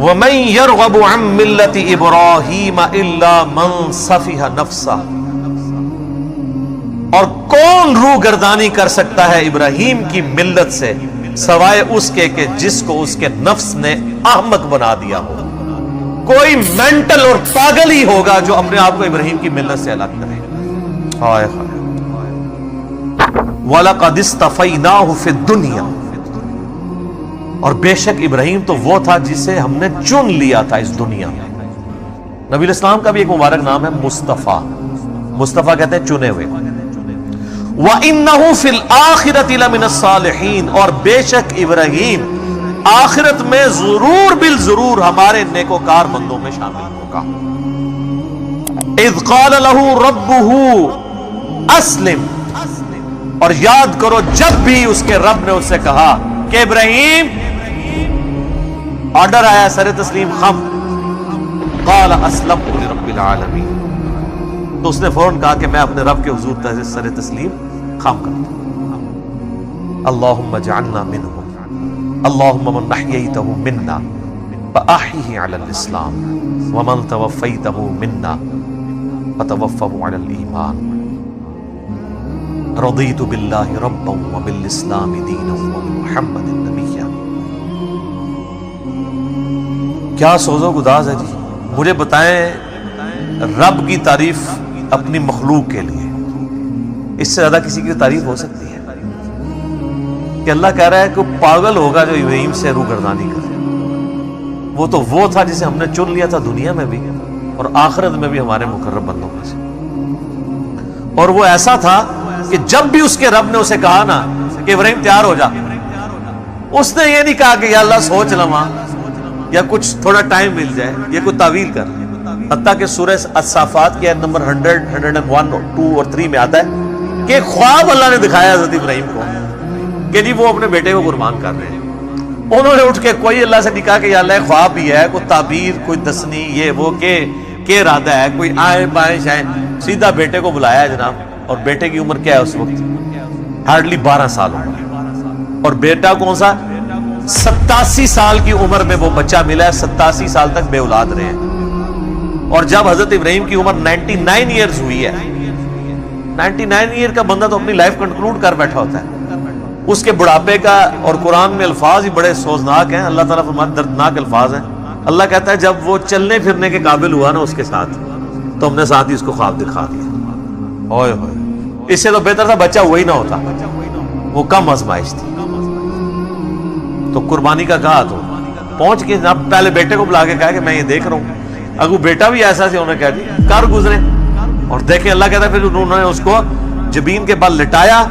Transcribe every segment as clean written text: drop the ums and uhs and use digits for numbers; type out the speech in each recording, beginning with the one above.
وَمَن يَرْغَبُ عَن مِّلَّةِ إِبْرَاهِيمَ إِلَّا مَن سَفِهَ نَفْسَهُ، اور کون روگردانی کر سکتا ہے ابراہیم کی ملت سے سوائے اس کے کہ جس کو اس کے نفس نے احمق بنا دیا ہو۔ کوئی مینٹل اور پاگل ہی ہوگا جو اپنے آپ کو ابراہیم کی ملت سے الگ کرے۔ ہائے ہائے۔ وَلَقَدِ اصْطَفَيْنَاهُ فِي الدُّنْيَا، اور بے شک ابراہیم تو وہ تھا جسے ہم نے چن لیا تھا اس دنیا میں۔ نبی الاسلام کا بھی ایک مبارک نام ہے مصطفیٰ۔ مصطفیٰ کہتے ہیں چنے ہوئے۔ وَإِنَّهُ فِي الْآخِرَةِ لَمِنَ الصَّالِحِينَ، اور بے شک ابراہیم آخرت میں ضرور بالضرور ہمارے نیکوکار بندوں میں شامل ہوگا۔ اذ قال له ربه اسلم، اور یاد کرو جب بھی اس کے رب نے اس سے کہا کہ ابراہیم، آرڈر آیا سر تسلیم خم، قال اسلمت لرب العالمین، تو اس نے فوراً کہا کہ میں اپنے رب کے حضور سر تسلیم خم کرتا ہوں۔ اللہم اجعلنا منہم، اللہم من احییتہ منا فاحیہ علی الاسلام ومن توفیتہ منا فتوفہ علی الایمان، رضیت باللہ ربا وبالاسلام دینا وبمحمد نبیا۔ کیا سوز و گداز ہے جی۔ مجھے بتائیں رب کی تعریف اپنی مخلوق کے لیے اس سے زیادہ کسی کی تعریف ہو سکتی ہے؟ کہ اللہ کہہ رہا ہے کہ پاگل ہوگا جو ابراہیم سے روگردانی کرے۔ وہ تو وہ تھا جسے ہم نے چن لیا تھا دنیا میں بھی اور آخرت میں بھی ہمارے مقرب بندوں میں سے، اور وہ ایسا تھا کہ جب بھی اس کے رب نے اسے کہا نا کہ ابراہیم تیار ہو جا، اس نے یہ نہیں کہا کہ یا اللہ سوچ لواں یا کچھ تھوڑا ٹائم مل جائے یا کوئی تعویل کر، حتیٰ کہ سورہ الصافات کی آیت نمبر 100، 101 اور 2 اور 3 میں آتا ہے کہ خواب اللہ نے دکھایا حضرت ابراہیم کو کہ جی وہ اپنے بیٹے کو قربان کر رہے ہیں۔ انہوں نے اٹھ کے کوئی اللہ سے نہیں کہا کہ یا اللہ خواب بھی ہے، کوئی تعبیر، کوئی دسنی، یہ وہ کہ ارادہ ہے، کوئی آئیں بائیں شائیں، سیدھا بیٹے کو بلایا جناب۔ اور بیٹے کی عمر کیا ہے اس وقت؟ ہارڈلی 12 سال عمر، اور بیٹا کون سا؟ 87 سال کی عمر میں وہ بچہ ملا ہے، 87 سال تک بے اولاد رہے ہیں۔ اور جب حضرت ابراہیم کی عمر 99 ایئرز ہوئی ہے، 99 ایئر کا بندہ تو اپنی لائف کنکلوڈ کر بیٹھا ہوتا ہے، اس کے بڑھاپے کا، اور قرآن میں الفاظ ہی بڑے سوزناک ہیں، اللہ تعالیٰ فرماتے دردناک الفاظ ہیں۔ اللہ کہتا ہے جب وہ چلنے پھرنے کے قابل ہوا نا اس کے ساتھ، تو ہم نے ساتھ ہی اس کو خواب دکھا دیا۔ اوئے ہوئے، اس سے تو بہتر تھا بچہ وہی نہ ہوتا، وہ کم آزمائش تھی۔ تو قربانی کا کہا تو پہنچ کے جناب پہلے بیٹے کو بلا کے کہا کہ میں یہ دیکھ رہا ہوں، اگر بیٹا بھی ایسا سے انہوں نے کہا جی کر گزرے، اور دیکھیں اللہ کہتا ہے پھر انہوں نے اس کو جبین کے بل لٹایا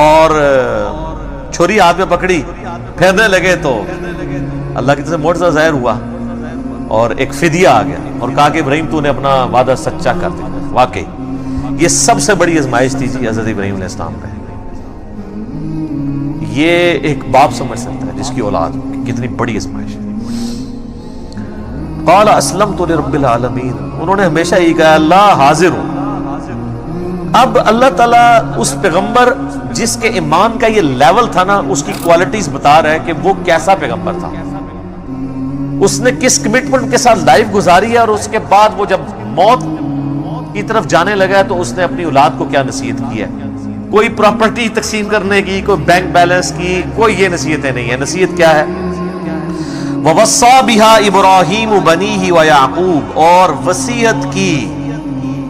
اور چھری ہاتھ میں پکڑی، پھیرنے لگے تو اللہ کی طرف سے معجزہ ظاہر ہوا اور ایک فدیہ آ گیا، اور کہا کہ ابراہیم تو نے اپنا وعدہ سچا کر دیا۔ واقعی یہ سب سے بڑی آزمائش تھی جی حضرت ابراہیم علیہ السلام پہ۔ یہ ایک باپ سمجھ سکتا ہے جس کی اولاد کتنی بڑی آزمائش ہے۔ قال اسلمت لرب العالمین، انہوں نے ہمیشہ یہ کہا اللہ حاضر ہوں۔ اب اللہ تعالیٰ اس پیغمبر جس کے ایمان کا یہ لیول تھا نا، اس کی کوالٹیز بتا رہا ہے کہ وہ کیسا پیغمبر تھا، اس نے کس کمٹمنٹ کے ساتھ لائف گزاری ہے، اور اس کے بعد وہ جب موت کی طرف جانے لگا تو اس نے اپنی اولاد کو کیا نصیحت کی ہے۔ کوئی پراپرٹی تقسیم کرنے کی، کوئی بینک بیلنس کی، کوئی یہ نصیحتیں نہیں ہیں۔ نصیحت کیا ہے؟ وَوَصَّى بِهَا إِبْرَاهِيمُ بَنِيهِ وَيَعْقُوبُ، اور وصیت کی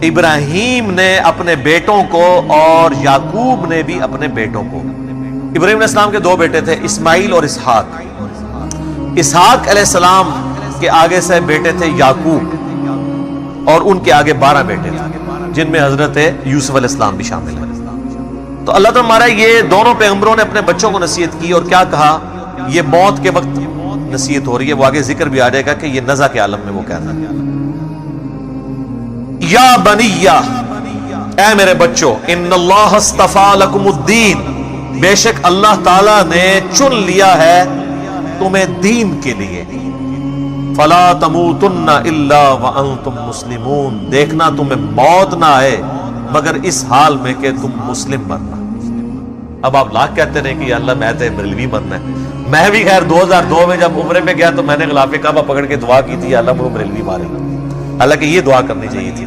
ابراہیم نے اپنے بیٹوں کو اور یعقوب نے بھی اپنے بیٹوں کو۔ ابراہیم علیہ السلام کے 2 بیٹے تھے، اسماعیل اور اسحاق۔ اسحاق علیہ السلام کے آگے سے بیٹے تھے یعقوب، اور ان کے آگے 12 بیٹے تھے جن میں حضرت یوسف علیہ السلام بھی شامل ہیں۔ تو اللہ تعالیٰ ہمارا یہ دونوں پیغمبروں نے اپنے بچوں کو نصیحت کی، اور کیا کہا؟ یہ موت کے وقت نصیحت ہو رہی ہے، وہ آگے ذکر بھی آ جائے گا کہ یہ نزع کے عالم میں وہ کہتا ہے یا بنیہ، اے میرے بچوں، ان اللہ اصطفیٰ لکم الدین، بے شک اللہ تعالیٰ نے چن لیا ہے تمہیں دین کے لیے، فلا تموتن الا وانتم مسلمون، دیکھنا تمہیں موت نہ آئے مگر اس حال میں کہ تم مسلم مرنا۔ اب آپ لاکھ کہتے رہے کہ یا اللہ میں تو بریلوی بننا ہے. میں بھی خیر 2002 میں جب عمرے میں گیا تو میں نے غلاف کعبہ پکڑ کے دعا کی تھی یا اللہ مجھے بریلوی مارے. حالانکہ یہ دعا کرنی چاہیے تھی.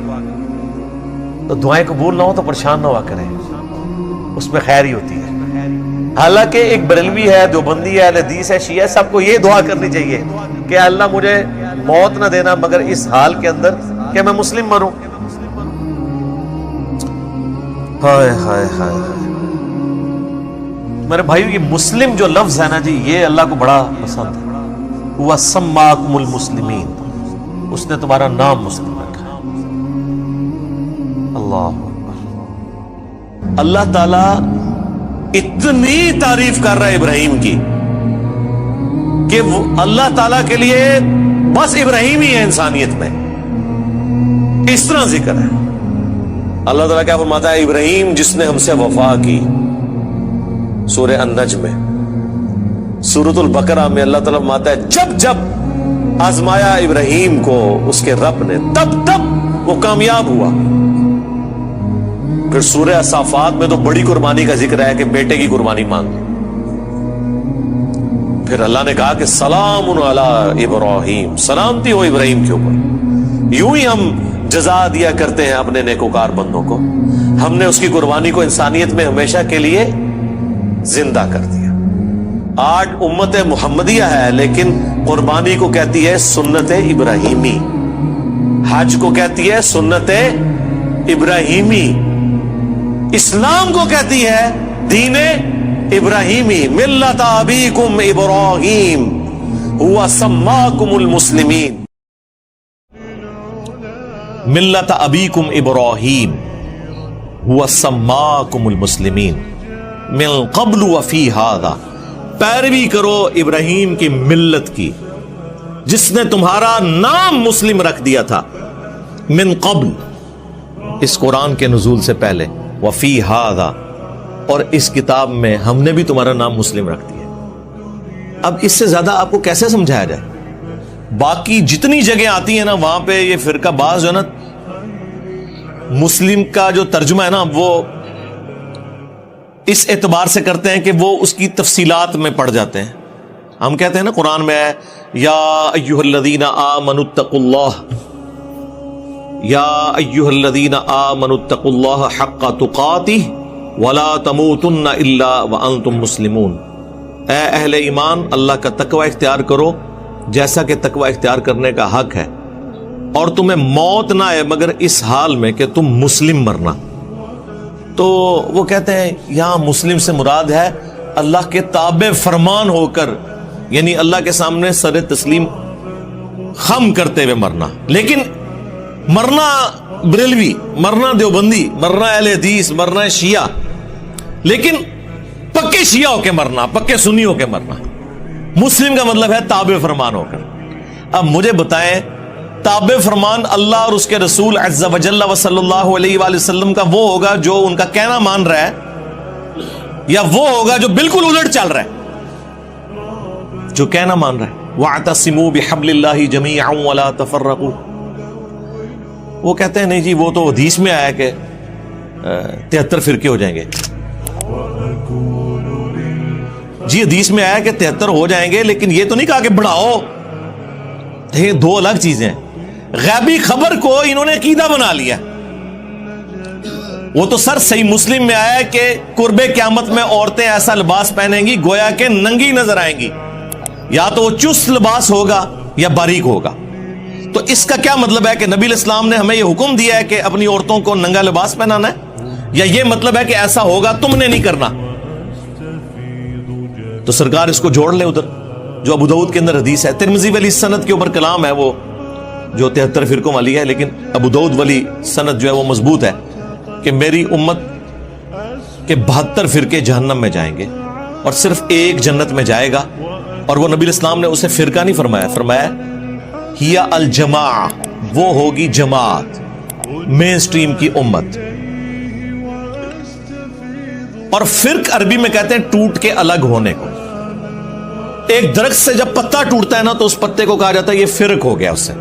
تو دعائیں قبول نہ ہو تو پریشان نہ ہوا کریں, اس میں خیر ہی ہوتی ہے. حالانکہ ایک بریلوی ہے, دیوبندی ہے, اہل حدیث ہے, شیعہ ہے, سب کو یہ دعا کرنی چاہیے کہ اللہ مجھے موت نہ دینا مگر اس حال کے اندر کہ میں مسلم مروں. ہائے ہائے ہائے. میرے بھائیو یہ مسلم جو لفظ ہے نا جی, یہ اللہ کو بڑا پسند ہے. وَسَمَّاكُمُ الْمُسْلِمِينَ, اس نے تمہارا نام مسلم رکھا ہے. اللہ اکبر. اللہ تعالی اتنی تعریف کر رہا ہے ابراہیم کی کہ وہ اللہ تعالیٰ کے لیے بس ابراہیم ہی ہے انسانیت میں. اس طرح ذکر ہے. اللہ تعالیٰ کیا فرماتا ہے, ابراہیم جس نے ہم سے وفا کی, سورہ النجم میں. سورۃ البقرہ میں اللہ تعالیٰ فرماتا ہے جب جب آزمایا ابراہیم کو اس کے رب نے تب تب وہ کامیاب ہوا. پھر سورہ صافات میں تو بڑی قربانی کا ذکر ہے کہ بیٹے کی قربانی مانگی. پھر اللہ نے کہا کہ سلام علی ابراہیم, سلامتی ہو ابراہیم کے اوپر. یوں ہی ہم جزا دیا کرتے ہیں اپنے نیکوکار بندوں کو. ہم نے اس کی قربانی کو انسانیت میں ہمیشہ کے لیے زندہ کر دیا. آج امت محمدیہ ہے لیکن قربانی کو کہتی ہے سنت ابراہیمی, حج کو کہتی ہے سنت ابراہیمی, اسلام کو کہتی ہے دین ابراہیمی. ملت ابیکم ابراہیم هو سماکم المسلمین. ملت ابیکم ابراہیم هو سماکم المسلمین من قبل وفی ھذا, پیروی کرو ابراہیم کی ملت کی جس نے تمہارا نام مسلم رکھ دیا تھا. من قبل, اس قرآن کے نزول سے پہلے, وفی ھذا, اور اس کتاب میں ہم نے بھی تمہارا نام مسلم رکھ دیا. اب اس سے زیادہ آپ کو کیسے سمجھایا جائے؟ باقی جتنی جگہ آتی ہیں نا وہاں پہ یہ فرقہ باز جو ہے نا مسلم کا جو ترجمہ ہے نا وہ اس اعتبار سے کرتے ہیں کہ وہ اس کی تفصیلات میں پڑ جاتے ہیں. ہم کہتے ہیں نا قرآن میں ہے یا ایھا الذین آمنوا اتقوا اللہ, یا ایھا الذین آمنوا اتقوا اللہ حق تقاتہ ولا تموتن الا وانتم مسلمون. اے اہل ایمان, اللہ کا تقوی اختیار کرو جیسا کہ تقوی اختیار کرنے کا حق ہے, اور تمہیں موت نہ آئے مگر اس حال میں کہ تم مسلم مرنا. تو وہ کہتے ہیں یہاں مسلم سے مراد ہے اللہ کے تابع فرمان ہو کر, یعنی اللہ کے سامنے سر تسلیم خم کرتے ہوئے مرنا. لیکن مرنا بریلوی, مرنا دیوبندی, مرنا اہل حدیث, مرنا شیعہ, لیکن پکے شیعہ ہو کے مرنا, پکے سنی ہو کے مرنا. مسلم کا مطلب ہے تابع فرمان ہو کر. اب مجھے بتائیں تابع فرمان اللہ اور اس کے رسول عز و جل و صلی اللہ علیہ وآلہ وسلم کا وہ ہوگا جو ان کا کہنا مان رہا ہے, یا وہ ہوگا جو بالکل الٹ چل رہا ہے, جو کہنا مان رہا ہے وَاعْتَصِمُوا بِحَبْلِ اللَّهِ جَمِيعًا وَلَا تَفَرَّقُوا. وہ کہتے ہیں نہیں جی وہ تو حدیث میں آیا کہ 73 فرقے ہو جائیں گے. جی حدیث میں آیا کہ 73 ہو جائیں گے, لیکن یہ تو نہیں کہا کہ بڑھاؤ. یہ دو الگ چیزیں ہیں. غیبی خبر کو انہوں نے عقیدہ بنا لیا. وہ تو سر صحیح مسلم میں آیا ہے کہ قرب قیامت میں عورتیں ایسا لباس پہنیں گی گویا کہ ننگی نظر آئیں گی, یا تو وہ چست لباس ہوگا یا باریک ہوگا. تو اس کا کیا مطلب ہے کہ نبی علیہ السلام نے ہمیں یہ حکم دیا ہے کہ اپنی عورتوں کو ننگا لباس پہنانا ہے, یا یہ مطلب ہے کہ ایسا ہوگا تم نے نہیں کرنا؟ تو سرکار اس کو جوڑ لیں ادھر جو ابو داؤد کے اندر حدیث ہے. ترمذی والی سند کے اوپر کلام ہے وہ جو 73 فرقوں والی ہے, لیکن ابو داؤد والی سند جو ہے وہ مضبوط ہے کہ میری امت کے 72 فرقے جہنم میں جائیں گے اور صرف ایک جنت میں جائے گا. اور وہ نبی اسلام نے اسے فرقہ نہیں فرمایا, فرمایا ہی الجماع, وہ ہوگی جماعت, مین سٹریم کی امت. اور فرق عربی میں کہتے ہیں ٹوٹ کے الگ ہونے کو. ایک درخت سے جب پتا ٹوٹتا ہے نا تو اس پتے کو کہا جاتا ہے یہ فرق ہو گیا. اس سے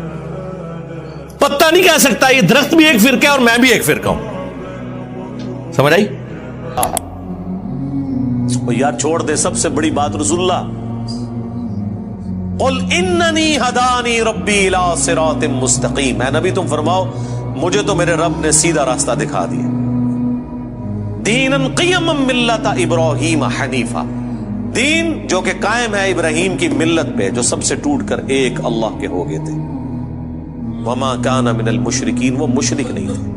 پتا نہیں کہہ سکتا یہ درخت بھی ایک فرقہ ہے اور میں بھی ایک فرقہ ہوں. سمجھ آئی؟ وہ یار چھوڑ دے سب سے بڑی بات رسول اللہ، قل اننی ہدانی ربی الی صراط مستقیم، اے نبی تم فرماؤ مجھے تو میرے رب نے سیدھا راستہ دکھا دیا، دینا قیما ملت ابراہیم حنیفا، دین جو کہ قائم ہے ابراہیم کی ملت پہ جو سب سے ٹوٹ کر ایک اللہ کے ہو گئے تھے، وما کان من المشرکین، وہ مشرک نہیں تھے۔